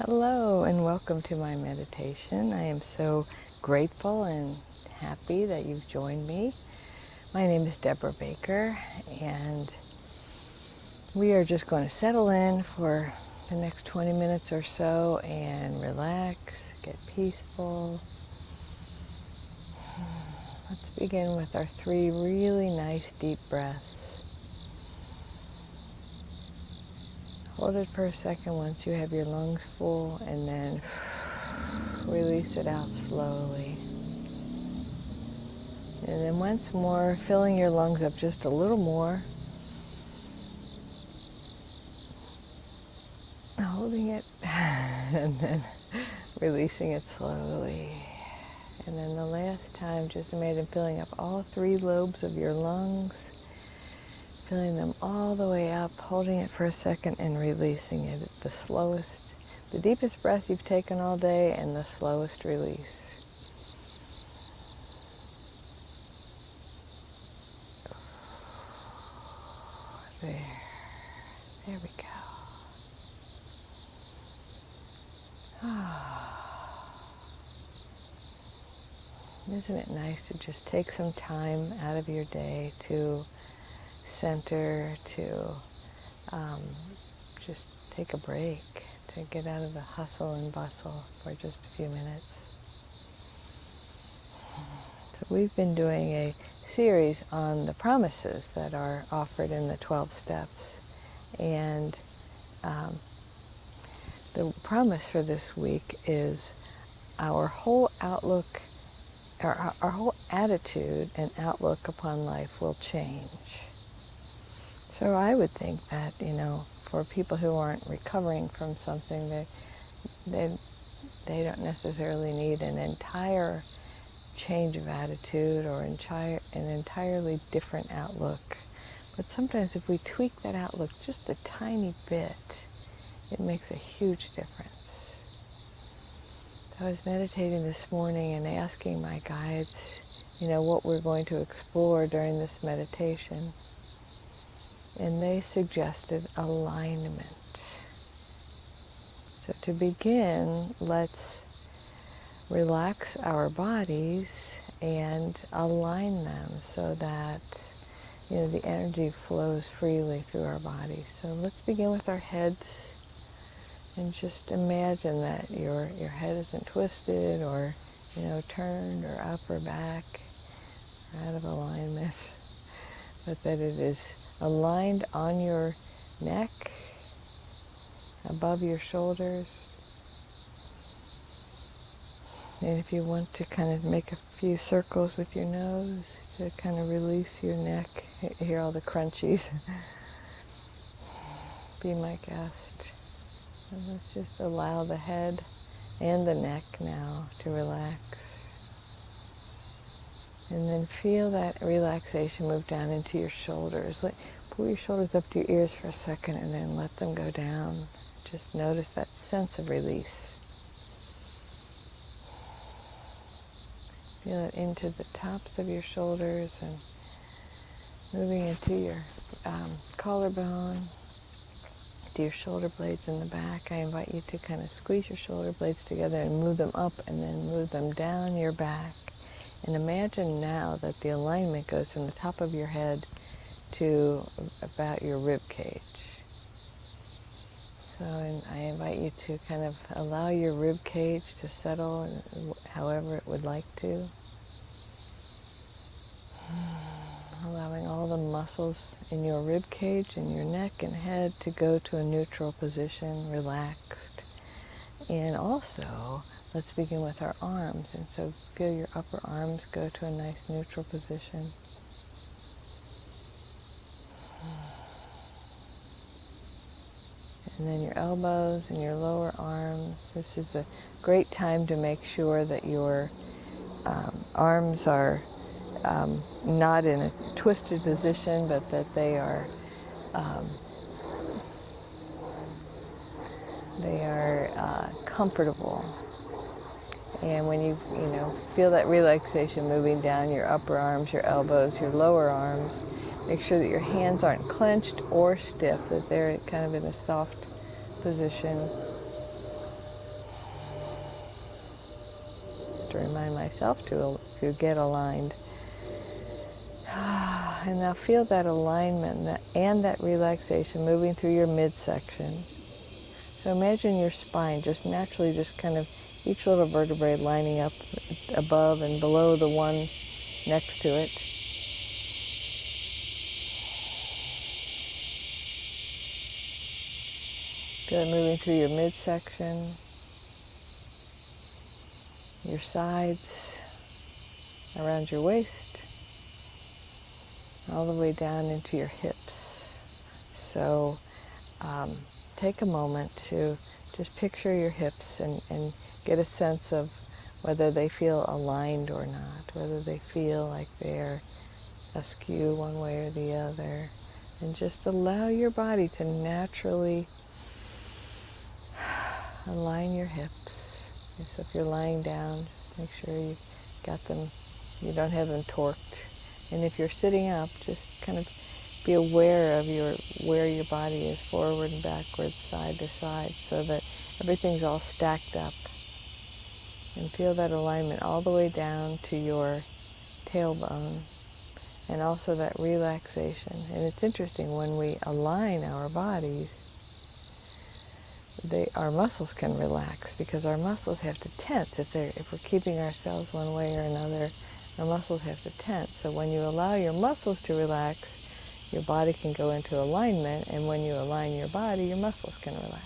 Hello and welcome to my meditation. I am so grateful and happy that you've joined me. My name is Debra Baker and we are just going to settle in for the next 20 minutes or so and relax, get peaceful. Let's begin with our 3 really nice deep breaths. Hold it for a second once you have your lungs full and then release it out slowly. And then once more, filling your lungs up just a little more. Holding it and then releasing it slowly. And then the last time, just imagine filling up all 3 lobes of your lungs, filling them all the way up, holding it for a second and releasing it at the slowest, the deepest breath you've taken all day and the slowest release. There we go. Isn't it nice to just take some time out of your day to center, to just take a break, to get out of the hustle and bustle for just a few minutes. So we've been doing a series on the promises that are offered in the 12 steps. And the promise for this week is our whole outlook, our whole attitude and outlook upon life will change. So I would think that, for people who aren't recovering from something, they don't necessarily need an entire change of attitude or an entirely different outlook. But sometimes if we tweak that outlook just a tiny bit, it makes a huge difference. So I was meditating this morning and asking my guides, what we're going to explore during this meditation. And they suggested alignment. So to begin, let's relax our bodies and align them so that the energy flows freely through our bodies. So let's begin with our heads and just imagine that your head isn't twisted or turned or up or back or out of alignment, but that it is aligned on your neck, above your shoulders. And if you want to kind of make a few circles with your nose to kind of release your neck, hear all the crunchies, be my guest. And let's just allow the head and the neck now to relax. And then feel that relaxation move down into your shoulders. Pull your shoulders up to your ears for a second and then let them go down. Just notice that sense of release. Feel it into the tops of your shoulders and moving into your collarbone, to your shoulder blades in the back. I invite you to kind of squeeze your shoulder blades together and move them up and then move them down your back. And imagine now that the alignment goes from the top of your head to about your rib cage. So I invite you to kind of allow your rib cage to settle however it would like to. Allowing all the muscles in your rib cage and your neck and head to go to a neutral position, relaxed. And also, let's begin with our arms. And so feel your upper arms go to a nice neutral position. And then your elbows and your lower arms. This is a great time to make sure that your arms are not in a twisted position, but that they are comfortable. And when you feel that relaxation moving down your upper arms, your elbows, your lower arms, make sure that your hands aren't clenched or stiff, that they're kind of in a soft position. myself to get aligned. And now feel that alignment and that relaxation moving through your midsection. So imagine your spine just naturally just kind of each little vertebrae lining up above and below the one next to it. Feel it moving through your midsection, your sides, around your waist, all the way down into your hips. So take a moment to just picture your hips and get a sense of whether they feel aligned or not, whether they feel like they're askew one way or the other. And just allow your body to naturally align your hips. So if you're lying down, just make sure you got them, you don't have them torqued. And if you're sitting up, just kind of be aware of where your body is, forward and backwards, side to side, so that everything's all stacked up. And feel that alignment all the way down to your tailbone, and also that relaxation. And it's interesting, when we align our bodies, our muscles can relax, because our muscles have to tense. If we're keeping ourselves one way or another, our muscles have to tense. So when you allow your muscles to relax, your body can go into alignment, and when you align your body, your muscles can relax.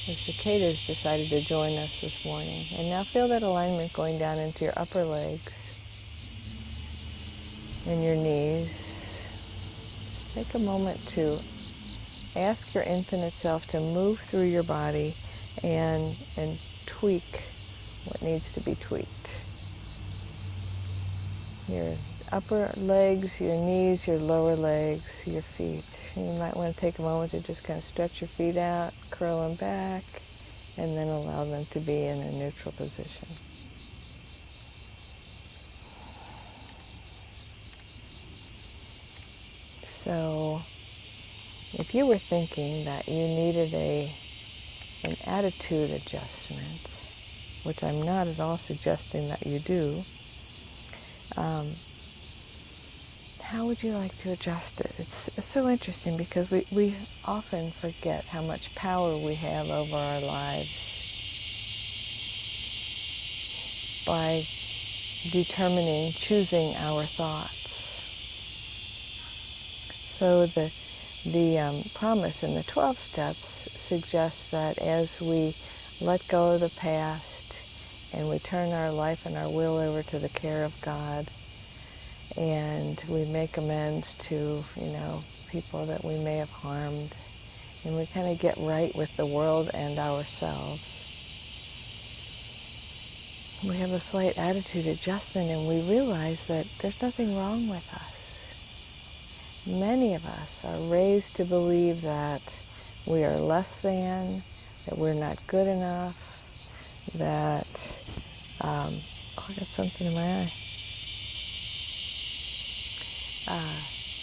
The cicadas decided to join us this morning. And now feel that alignment going down into your upper legs and your knees. Just take a moment to ask your infinite self to move through your body and tweak what needs to be tweaked. Your upper legs, your knees, your lower legs, your feet. You might want to take a moment to just kind of stretch your feet out, curl them back, and then allow them to be in a neutral position. So, if you were thinking that you needed an attitude adjustment, which I'm not at all suggesting that you do, how would you like to adjust it? It's so interesting, because we often forget how much power we have over our lives by choosing our thoughts. So the promise in the 12 steps suggests that as we let go of the past and we turn our life and our will over to the care of God, and we make amends to, people that we may have harmed, and we kind of get right with the world and ourselves, we have a slight attitude adjustment, and we realize that there's nothing wrong with us. Many of us are raised to believe that we are less than, that we're not good enough, that, I got something in my eye.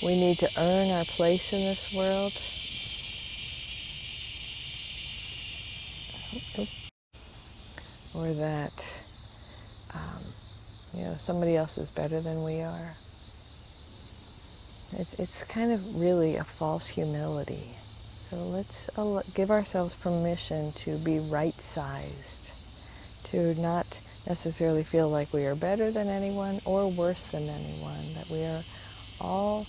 We need to earn our place in this world. Or that, somebody else is better than we are. It's kind of really a false humility. So let's give ourselves permission to be right-sized, to not necessarily feel like we are better than anyone or worse than anyone, that we are all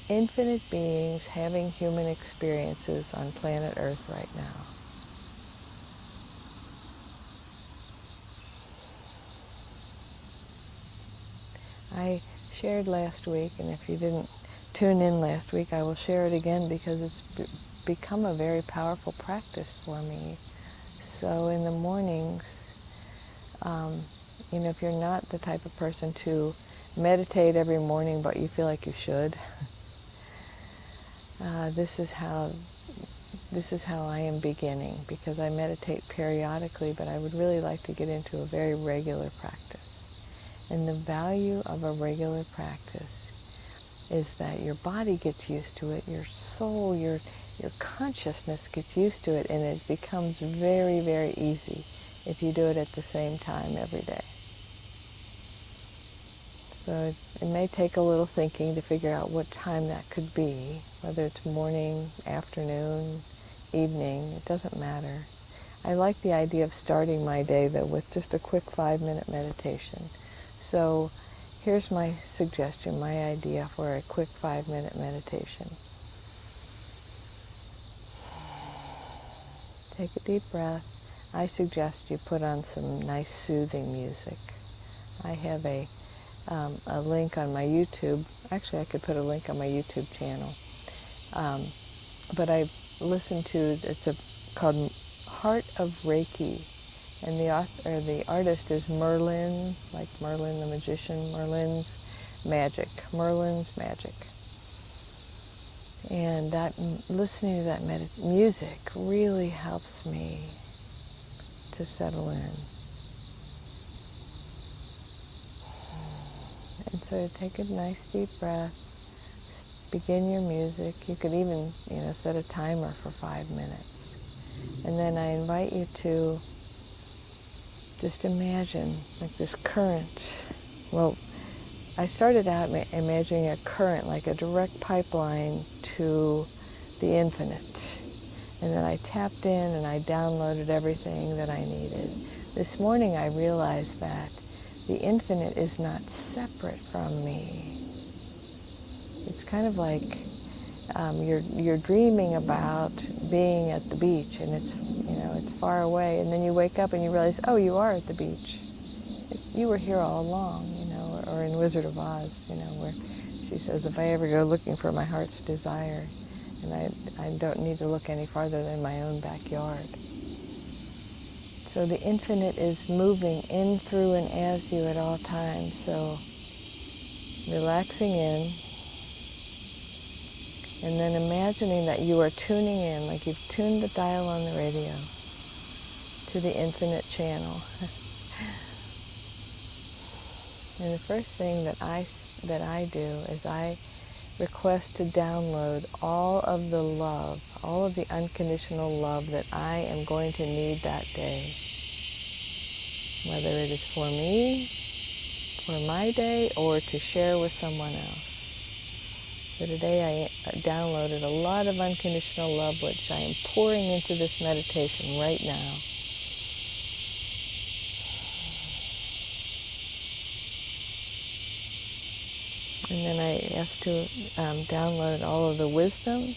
infinite beings having human experiences on planet Earth right now. I shared last week, and if you didn't tune in last week, I will share it again, because it's become a very powerful practice for me. So in the mornings, if you're not the type of person to meditate every morning, but you feel like you should, this is how I am beginning, because I meditate periodically, but I would really like to get into a very regular practice. And the value of a regular practice is that your body gets used to it, your soul, your consciousness gets used to it, and it becomes very, very easy if you do it at the same time every day. So it may take a little thinking to figure out what time that could be, whether it's morning, afternoon, evening, it doesn't matter. I like the idea of starting my day, though, with just a quick 5-minute meditation. So here's my suggestion, my idea for a quick 5-minute meditation. Take a deep breath. I suggest you put on some nice soothing music. I have a link on my YouTube. Actually, I could put a link on my YouTube channel. But I listened to, called Heart of Reiki. And the artist is Merlin, like Merlin the magician, Merlin's Magic. And listening to that music really helps me to settle in. And so take a nice deep breath, begin your music. You could even, set a timer for 5 minutes. And then I invite you to just imagine like this current. Well, I started out imagining a current, like a direct pipeline to the infinite. And then I tapped in and I downloaded everything that I needed. This morning I realized that the infinite is not separate from me. It's kind of like you're dreaming about being at the beach, and it's far away, and then you wake up and you realize, oh, you are at the beach. You were here all along, or in Wizard of Oz, where she says, if I ever go looking for my heart's desire, and I don't need to look any farther than my own backyard. So the infinite is moving in, through, and as you at all times. So relaxing in, and then imagining that you are tuning in, like you've tuned the dial on the radio to the infinite channel. And the first thing that I do is I request to download all of the love, all of the unconditional love that I am going to need that day. Whether it is for me, for my day, or to share with someone else. So today I downloaded a lot of unconditional love, which I am pouring into this meditation right now. And then I asked to download all of the wisdom.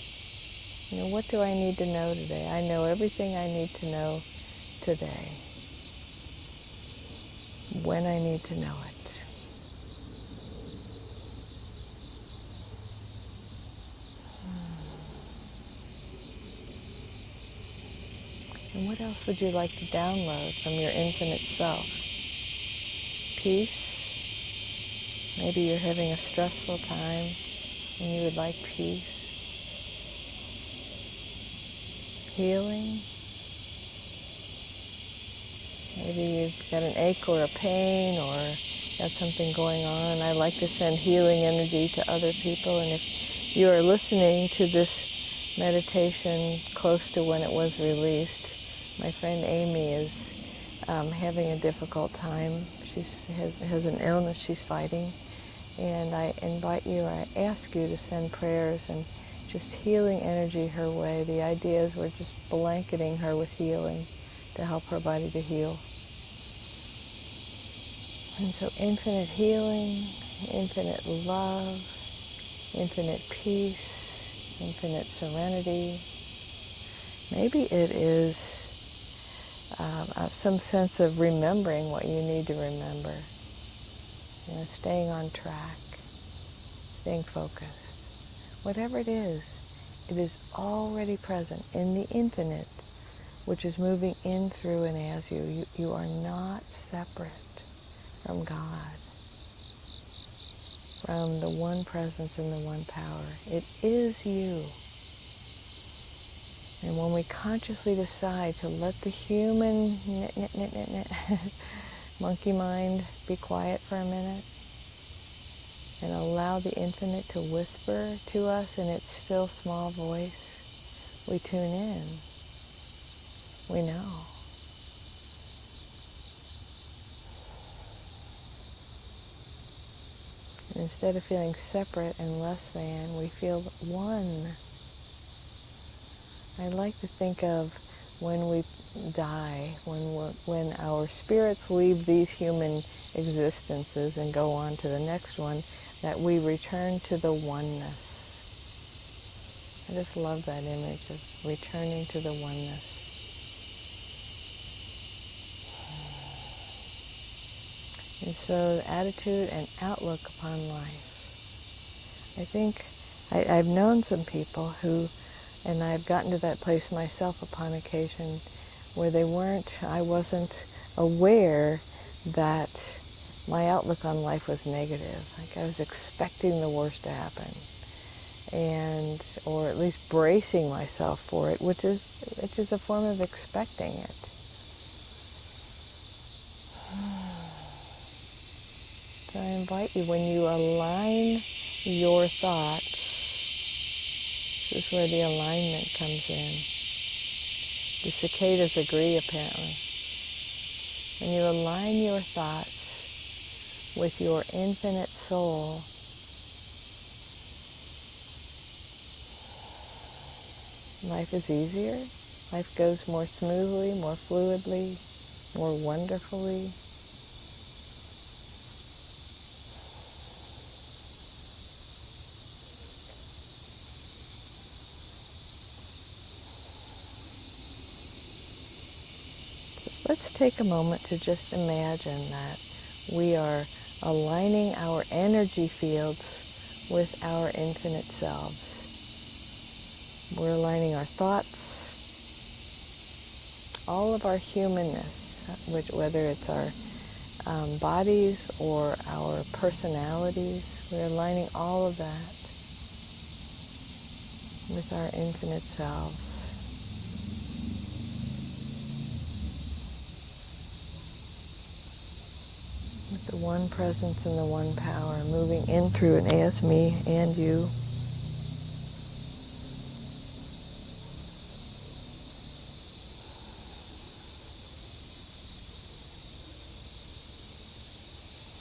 What do I need to know today? I know everything I need to know today. When I need to know it. And what else would you like to download from your infinite self? Peace. Maybe you're having a stressful time and you would like peace. Healing. Maybe you've got an ache or a pain or got something going on. I like to send healing energy to other people, and if you are listening to this meditation close to when it was released, my friend Amy is having a difficult time. She has an illness she's fighting, and I invite you, I ask you to send prayers and just healing energy her way. The idea is we're just blanketing her with healing to help her body to heal. And so infinite healing, infinite love, infinite peace, infinite serenity. Maybe it is some sense of remembering what you need to remember. Staying on track, staying focused. Whatever it is already present in the infinite, which is moving in, through, and as you. You are not separate from God, from the one presence and the one power. It is you. And when we consciously decide to let the human monkey mind be quiet for a minute, and allow the infinite to whisper to us in its still small voice, we tune in. We know. And instead of feeling separate and less than, we feel one. I like to think of when we die, when our spirits leave these human existences and go on to the next one, that we return to the oneness. I just love that image of returning to the oneness. And so the attitude and outlook upon life. I think I've known some people who, and I've gotten to that place myself upon occasion, where I wasn't aware that my outlook on life was negative. Like I was expecting the worst to happen, or at least bracing myself for it, which is a form of expecting it. So I invite you, when you align your thoughts, this is where the alignment comes in. The cicadas agree, apparently. When you align your thoughts with your infinite soul, life is easier. Life goes more smoothly, more fluidly, more wonderfully. Let's take a moment to just imagine that we are aligning our energy fields with our infinite selves. We're aligning our thoughts, all of our humanness, whether it's our bodies or our personalities. We're aligning all of that with our infinite selves. With the one presence and the one power moving in, through, and as me and you.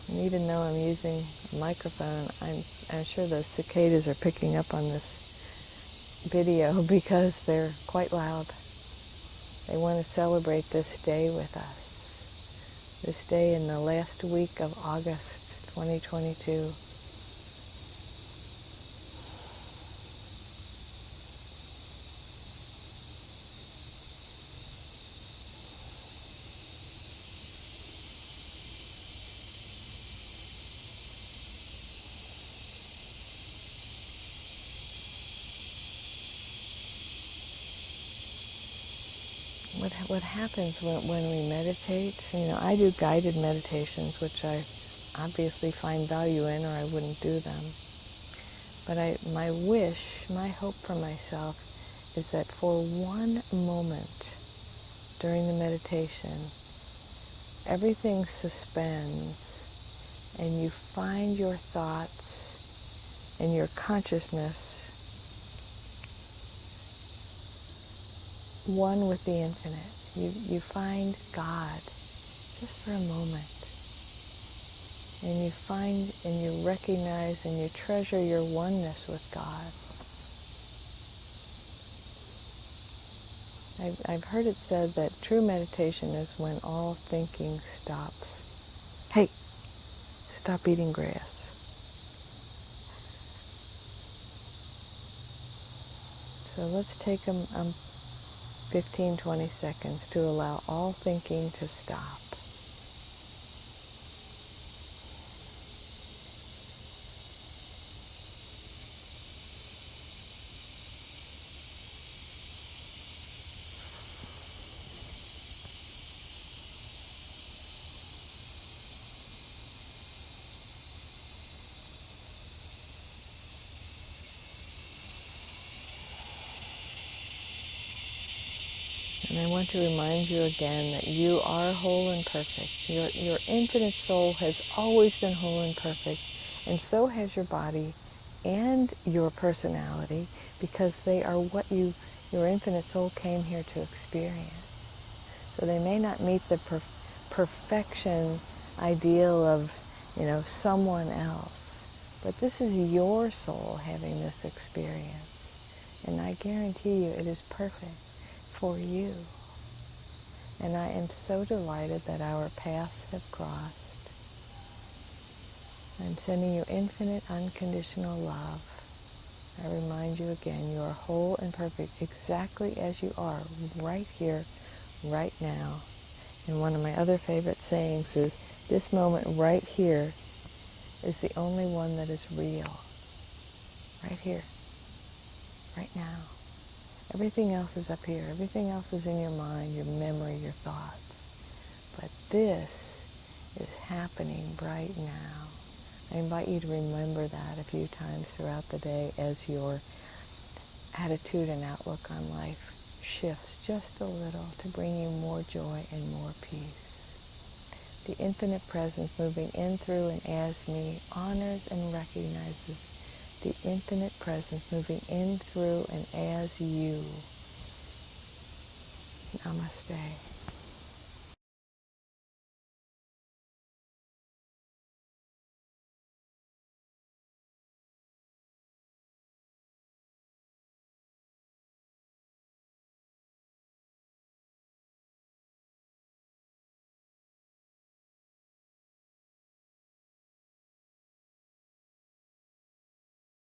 And even though I'm using a microphone, I'm sure the cicadas are picking up on this video because they're quite loud. They want to celebrate this day with us. This day in the last week of August 2022. What happens when we meditate, I do guided meditations, which I obviously find value in, or I wouldn't do them. But my hope for myself is that for one moment during the meditation, everything suspends and you find your thoughts and your consciousness one with the infinite. You find God just for a moment. And you find and you recognize and you treasure your oneness with God. I've heard it said that true meditation is when all thinking stops. Hey, stop eating grass. So let's take 15-20 seconds to allow all thinking to stop. And I want to remind you again that you are whole and perfect. Your infinite soul has always been whole and perfect, And so has your body and your personality, because they are what your infinite soul came here to experience. So they may not meet the perfection ideal of, someone else, but this is your soul having this experience. And I guarantee you it is perfect for you. And I am so delighted that our paths have crossed. I'm sending you infinite, unconditional love. I remind you again, you are whole and perfect exactly as you are, right here, right now. And one of my other favorite sayings is, this moment right here is the only one that is real. Right here, right now. Everything else is up here. Everything else is in your mind, your memory, your thoughts. But this is happening right now. I invite you to remember that a few times throughout the day as your attitude and outlook on life shifts just a little to bring you more joy and more peace. The infinite presence moving in, through, and as me honors and recognizes the infinite presence moving in, through, and as you. Namaste.